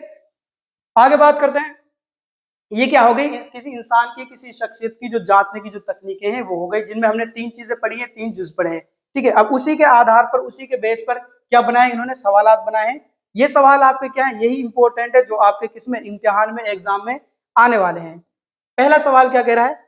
आगे बात करते हैं, ये क्या हो गई, किसी इंसान की किसी शख्सियत की जो जांचने की जो तकनीकें हैं वो हो गई, जिनमें हमने तीन चीजें पढ़ी है, तीन जुज पढ़े हैं, ठीक है। अब उसी के आधार पर, उसी के बेस पर क्या बनाए इन्होंने, सवालात बनाए हैं। ये सवाल आपके क्या है, यही इंपॉर्टेंट है जो आपके किसमें, इम्तिहान में, एग्जाम में आने वाले हैं। पहला सवाल क्या कह रहा है,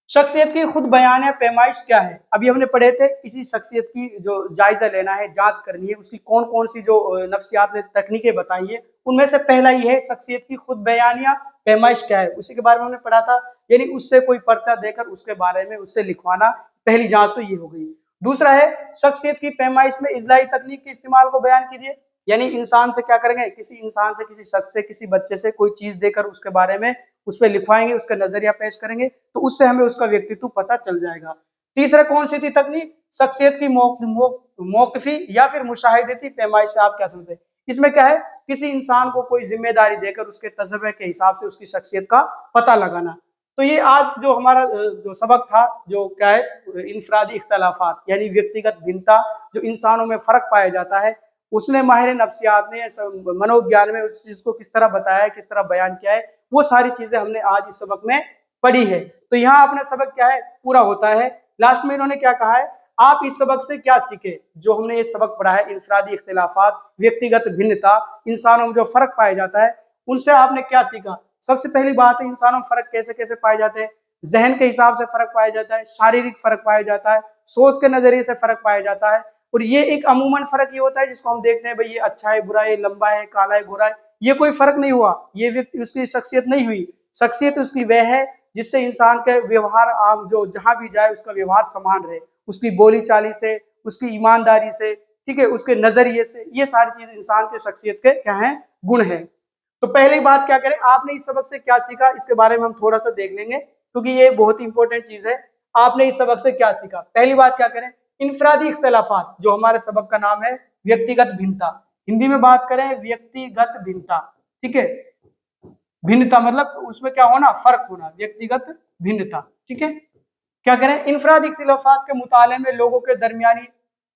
शख्सियत की खुद बयान या पैमाइश क्या है। अभी हमने पढ़े थे किसी शख्सियत की जो जायजा लेना है, जांच करनी है, उसकी कौन कौन सी जो नफ्सियात ने तकनीकें बताई है, उनमें से पहला ही है शख्सियत की खुद बयान या पैमाइश क्या है, उसी के बारे में हमने पढ़ा था। यानी उससे कोई पर्चा देकर उसके बारे में उससे लिखवाना, पहली जांच तो ये हो गई। दूसरा है शख्सियत की पैमाइश में इजलाही तकनीक के इस्तेमाल को बयान कीजिए, यानी इंसान से क्या करेंगे, किसी इंसान से, किसी शख्स से, किसी बच्चे से कोई चीज देकर उसके बारे में उस पर लिखवाएंगे, उसका नजरिया पेश करेंगे, तो उससे हमें उसका व्यक्तित्व पता चल जाएगा। तीसरा कौन सी थी तकनीक, शख्सियत की मौकफी या फिर मुशाहिदती पैमाइश से आप क्या समझते हैं। इसमें क्या है, किसी इंसान को कोई जिम्मेदारी देकर उसके तजर्बे के हिसाब से उसकी शख्सियत का पता लगाना। तो ये आज जो हमारा जो सबक था, जो क्या है, इनफरादी इख्तलाफात यानी व्यक्तिगत भिन्नता, जो इंसानों में फर्क पाया जाता है, उसने माहिर नफ्सियात ने मनोविज्ञान में उस चीज को किस तरह बताया है, किस तरह बयान किया है, वो सारी चीजें हमने आज इस सबक में पढ़ी है। तो यहाँ अपना सबक क्या है, पूरा होता है। लास्ट में इन्होंने क्या कहा है, आप इस सबक से क्या सीखे, जो हमने ये सबक पढ़ा है, इनफरादी इख्तिलाफात, व्यक्तिगत भिन्नता, इंसानों में जो फर्क पाया जाता है, उनसे आपने क्या सीखा। सबसे पहली बात है, इंसानों में फर्क कैसे कैसे पाए जाते हैं, जहन के हिसाब से फर्क पाया जाता है, शारीरिक फर्क पाया जाता है, सोच के नजरिए से फर्क पाया जाता है। और ये एक अमूमन फर्क ये होता है जिसको हम देखते हैं, भाई ये अच्छा है, बुरा है, लंबा है, काला है, गोरा है, ये कोई फर्क नहीं हुआ, ये व्यक्ति उसकी शख्सियत नहीं हुई। शख्सियत उसकी वह है जिससे इंसान के व्यवहार आम जो जहां भी जाए उसका व्यवहार समान रहे, उसकी बोली चाली से, उसकी ईमानदारी से, ठीक है, उसके नजरिए से, ये सारी चीज इंसान के शख्सियत के क्या है, गुण है। तो पहली बात क्या करें, आपने इस सबक से क्या सीखा, इसके बारे में हम थोड़ा सा देख लेंगे, क्योंकि ये बहुत इंपॉर्टेंट चीज है। आपने इस सबक से क्या सीखा, पहली बात क्या करें, इनफरादी इख्तलाफात, जो हमारे सबक का नाम है व्यक्तिगत भिन्नता, हिंदी में बात करें व्यक्तिगत भिन्नता, ठीक है, भिन्नता मतलब उसमें क्या होना, फर्क होना, व्यक्तिगत भिन्नता, ठीक है। क्या करें, इनफरादी इख्तिलाफात के मुताले में लोगों के दरमियानी,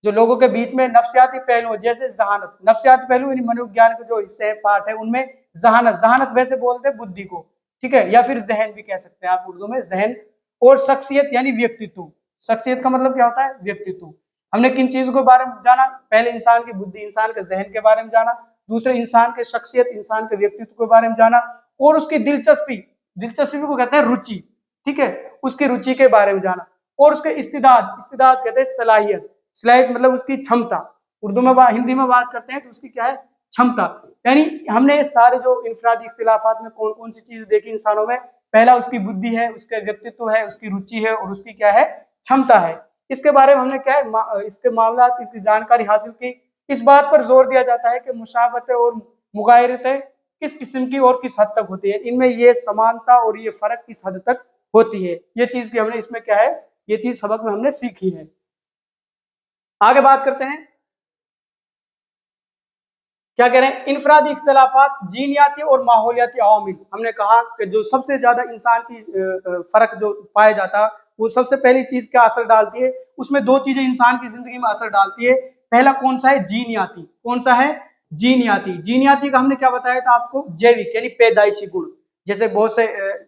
जो लोगों के बीच में नफ्सियाती पहलू, जैसे जहानत, नफ्सियाती पहलू यानी मनोविज्ञान के जो हिस्से पार्ट है उनमें जहानत, जहानत वैसे बोलते हैं बुद्धि को, ठीक है, या फिर जहन भी कह सकते हैं आप उर्दू में, जहन। और शख्सियत यानी व्यक्तित्व, शख्सियत का मतलब क्या होता है, व्यक्तित्व। हमने किन चीजों के बारे में जाना, पहले इंसान की बुद्धि, इंसान के जहन के बारे में जाना, दूसरे इंसान के शख्सियत, इंसान के व्यक्तित्व के बारे में जाना, और उसकी दिलचस्पी, दिलचस्पी को कहते हैं रुचि, ठीक है, उसकी रुचि के बारे में जाना, और उसके इस्तिदाद, इस्तिदाद कहते हैं सलाहियत, सलाहियत मतलब उसकी क्षमता, उर्दू में हिंदी में बात करते हैं तो उसकी क्या है, क्षमता। यानी हमने सारे जो इनफरादी इख्तिलाफात में कौन कौन सी चीज देखी इंसानों में, पहला उसकी बुद्धि है, उसका व्यक्तित्व है, उसकी रुचि है और उसकी क्या है, क्षमता है। इसके बारे में हमने क्या है इसके मामलात, इसकी जानकारी हासिल की। इस बात पर जोर दिया जाता है कि मुशाबहतें और मुगायरतें किस किस्म की और किस हद तक होती है, इनमें ये समानता और ये फर्क किस हद तक होती है, ये चीज की हमने इसमें क्या है, ये चीज सबक में हमने सीखी है। आगे बात करते हैं, क्या कह रहे हैं, इनफरादी इख्तलाफात, जीनियाती और माहौलियाती अवामिल। हमने कहा कि जो सबसे ज्यादा इंसान की फर्क जो पाया जाता है, वो सबसे पहली चीज क्या असर डालती है, उसमें दो चीजें इंसान की जिंदगी में असर डालती है। पहला कौन सा है, जीनियाती। कौन सा है, जीनियाती। जीनियाती का हमने क्या बताया था आपको, जैविक यानी पैदाइशी गुण। जैसे बहुत से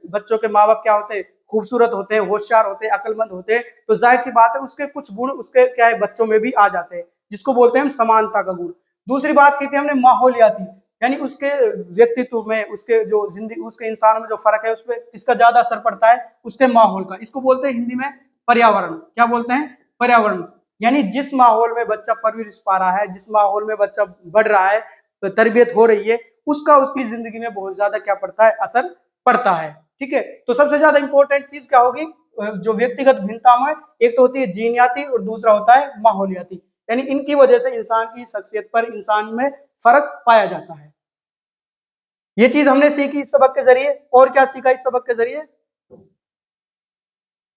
बच्चों के माँ बाप क्या होते हैं, खूबसूरत होते हैं, होशियार होते हैं, अक्लमंद होते हैं, तो जाहिर सी बात है उसके कुछ गुण उसके क्या है बच्चों में भी आ जाते हैं, जिसको बोलते हैं हम समानता का गुण। दूसरी बात की थी हमने माहौलियाती, यानी उसके व्यक्तित्व में, उसके जो जिंदगी, उसके इंसान में जो फर्क है, उस पर इसका ज्यादा असर पड़ता है उसके माहौल का। इसको बोलते हैं हिंदी में पर्यावरण। क्या बोलते हैं, पर्यावरण। यानी जिस माहौल में बच्चा परवरिश पा रहा है, जिस माहौल में बच्चा बढ़ रहा है, तो तरबियत हो रही है, उसका उसकी जिंदगी में बहुत ज्यादा क्या पड़ता है, असर पड़ता है। ठीक है, तो सबसे ज्यादा इंपॉर्टेंट चीज क्या होगी, जो व्यक्तिगत भिन्नता में, एक तो होती है जीनियाती और दूसरा होता है माहौलियाती। यानी इनकी वजह से इंसान की शख्सियत पर, इंसान में फर्क पाया जाता है। ये चीज हमने सीखी इस सबक के जरिए। और क्या सीखा इस सबक के जरिए,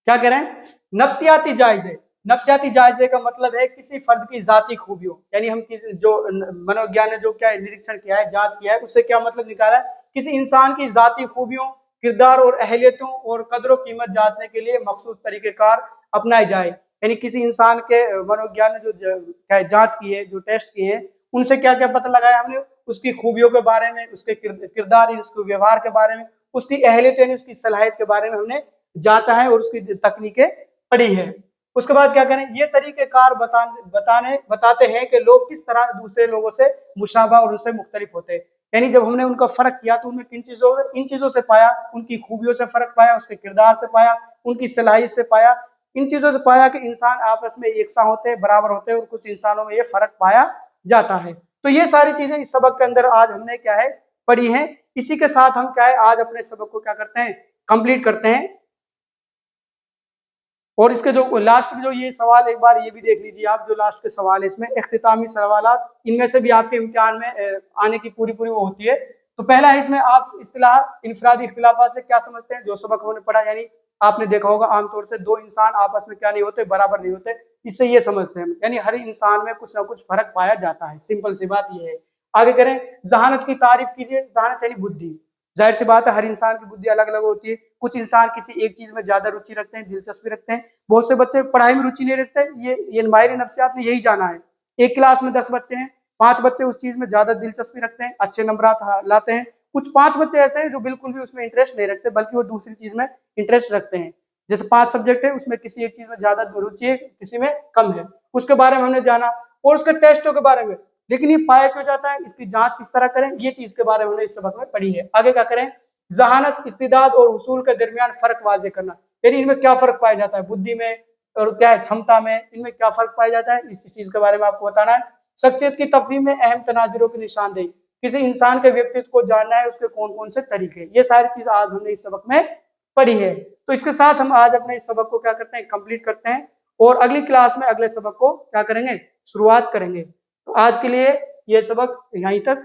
क्या कह रहे हैं, नफ्सियाती जायजे। नफ्सियाती जायजे का मतलब है किसी फर्द की जाती खूबियों, यानी हम किसी जो मनोविज्ञान ने जो क्या है निरीक्षण किया है, जांच किया है, उससे क्या मतलब निकाला है, किसी इंसान की जाती खूबियों, किरदार और अहलियतों और कदर कीमत जांचने के लिए मखसूस तरीकेकार अपनाए जाए। यानी किसी इंसान के मनोविज्ञान ने जो क्या है जांच की है, जो टेस्ट किए हैं, उनसे क्या क्या पता लगाया हमने, उसकी खूबियों के बारे में, उसके किरदार, उसके व्यवहार के बारे में, उसकी अहलियत यानी उसकी सलाहियत के बारे में हमने जांचा है और उसकी तकनीकें पढ़ी है। उसके बाद क्या करें, ये तरीकेकार बताते हैं कि लोग किस तरह दूसरे लोगों से मुशाबा और उनसे मुख्तलिफ होते हैं। यानी जब हमने उनका फर्क किया तो उनमें इन चीजों से पाया, उनकी खूबियों से फर्क पाया, उसके किरदार से पाया, उनकी सलाहियत से पाया, इन चीजों से पाया कि इंसान आपस में एकसा होते हैं, बराबर होते हैं, और कुछ इंसानों में ये फर्क पाया जाता है। तो ये सारी चीजें इस सबक के अंदर आज हमने क्या है पढ़ी है। इसी के साथ हम क्या है आज अपने सबक को क्या करते हैं, कंप्लीट करते हैं। और इसके जो लास्ट में जो ये सवाल, एक बार ये भी देख लीजिए आप, जो लास्ट के सवाल है इसमें इख्तितामी सवालात, इनमें से भी आपके इम्तिहान में आने की पूरी पूरी वो होती है। तो पहला है इसमें, आप इस्तिलाह इनफरादी इख्तिलाफात से क्या समझते हैं, जो सबक हमने पढ़ा, यानी आपने देखा होगा आमतौर से दो इंसान आपस में क्या नहीं होते, बराबर नहीं होते, इससे ये समझते हैं यानी हर इंसान में कुछ ना कुछ फर्क पाया जाता है, सिंपल सी बात ये है। आगे करें, जहानत की तारीफ कीजिए। जहानत यानी बुद्धि। जाहिर सी बात है हर इंसान की बुद्धि अलग अलग होती है, कुछ इंसान किसी एक चीज में ज्यादा रुचि रखते हैं, दिलचस्पी रखते हैं, बहुत से बच्चे पढ़ाई में रुचि नहीं रखते। ये माहिर नफ्सियात ने यही जाना है। एक क्लास में 10 बच्चे हैं, 5 बच्चे उस चीज में ज्यादा दिलचस्पी रखते हैं, अच्छे नंबर लाते हैं। कुछ 5 बच्चे ऐसे हैं जो बिल्कुल भी उसमें इंटरेस्ट नहीं रखते, बल्कि वो दूसरी चीज में इंटरेस्ट रखते हैं। जैसे 5 सब्जेक्ट है, उसमें किसी एक चीज में ज्यादा रुचि है, किसी में कम है, उसके बारे में हमने जाना। और उसके टेस्टों के बारे में, लेकिन ये पाया क्यों जाता है, इसकी जांच किस तरह करें, ये चीज के बारे में हमने इस सबक में पढ़ी है। आगे क्या करें, जहानत, इस्तिदाद और उसूल के दरमियान फर्क वाजे करना, यानी इनमें क्या फर्क पाया जाता है, बुद्धि में और क्या है क्षमता में, इनमें क्या फर्क पाया जाता है, इस चीज के बारे में आपको बताना है। शख्सियत की तफहीम में अहम तनाजुरों की निशानदेही, किसी इंसान के व्यक्तित्व को जानना है, उसके कौन कौन से तरीके, ये सारी चीज आज हमने इस सबक में पढ़ी है। तो इसके साथ हम आज अपने इस सबक को क्या करते हैं, कंप्लीट करते हैं, और अगली क्लास में अगले सबक को क्या करेंगे, शुरुआत करेंगे। तो आज के लिए ये सबक यहीं तक।